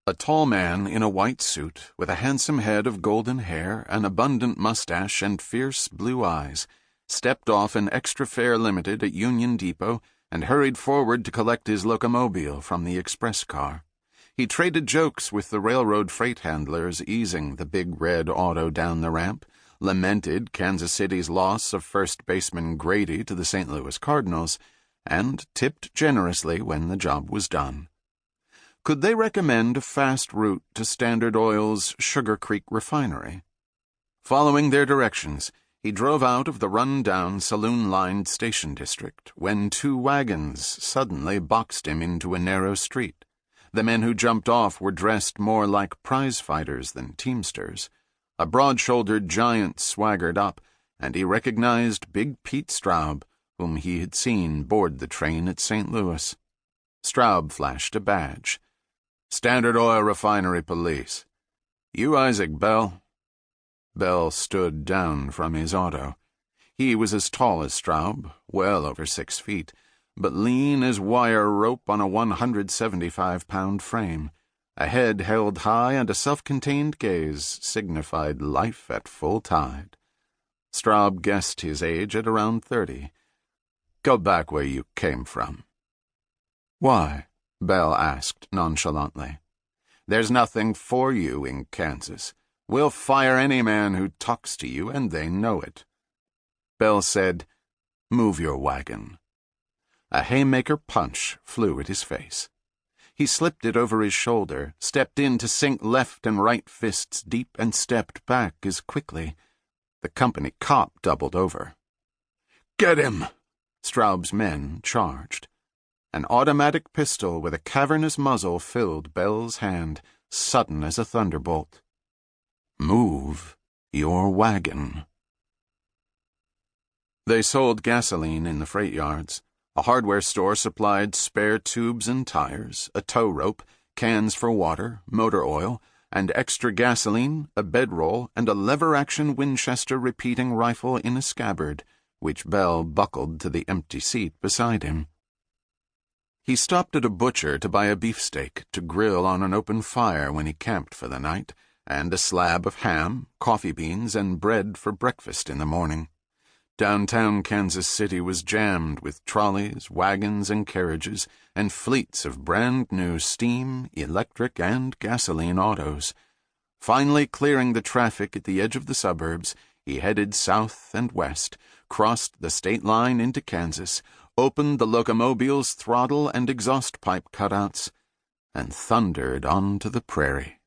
A tall man in a white suit, with a handsome head of golden hair, an abundant mustache, and fierce blue eyes, stepped off an extra fare limited at Union Depot and hurried forward to collect his locomobile from the express car. He traded jokes with the railroad freight handlers easing the big red auto down the ramp, lamented Kansas City's loss of first baseman Grady to the St. Louis Cardinals, and tipped generously when the job was done. Could they recommend a fast route to Standard Oil's Sugar Creek refinery? Following their directions, he drove out of the run-down, saloon-lined station district when two wagons suddenly boxed him into a narrow street. The men who jumped off were dressed more like prize fighters than teamsters. A broad-shouldered giant swaggered up, and he recognized Big Pete Straub, whom he had seen board the train at St. Louis. Straub flashed a badge. "Standard Oil Refinery Police. You Isaac Bell?" Bell stood down from his auto. He was as tall as Straub, well over 6 feet, but lean as wire rope on a 175-pound frame. A head held high and a self-contained gaze signified life at full tide. Straub guessed his age at around 30. "Go back where you came from." "Why?" Bell asked nonchalantly. "There's nothing for you in Kansas. We'll fire any man who talks to you, and they know it." Bell said, "Move your wagon." A haymaker punch flew at his face. He slipped it over his shoulder, stepped in to sink left and right fists deep, and stepped back as quickly. The company cop doubled over. "Get him!" Straub's men charged. An automatic pistol with a cavernous muzzle filled Bell's hand, sudden as a thunderbolt. "Move your wagon." They sold gasoline in the freight yards. A hardware store supplied spare tubes and tires, a tow rope, cans for water, motor oil, and extra gasoline, a bedroll, and a lever-action Winchester repeating rifle in a scabbard, which Bell buckled to the empty seat beside him. He stopped at a butcher to buy a beefsteak to grill on an open fire when he camped for the night, and a slab of ham, coffee beans, and bread for breakfast in the morning. Downtown Kansas City was jammed with trolleys, wagons, and carriages, and fleets of brand-new steam, electric, and gasoline autos. Finally clearing the traffic at the edge of the suburbs, he headed south and west, crossed the state line into Kansas, opened the locomobile's throttle and exhaust pipe cutouts, and thundered onto the prairie.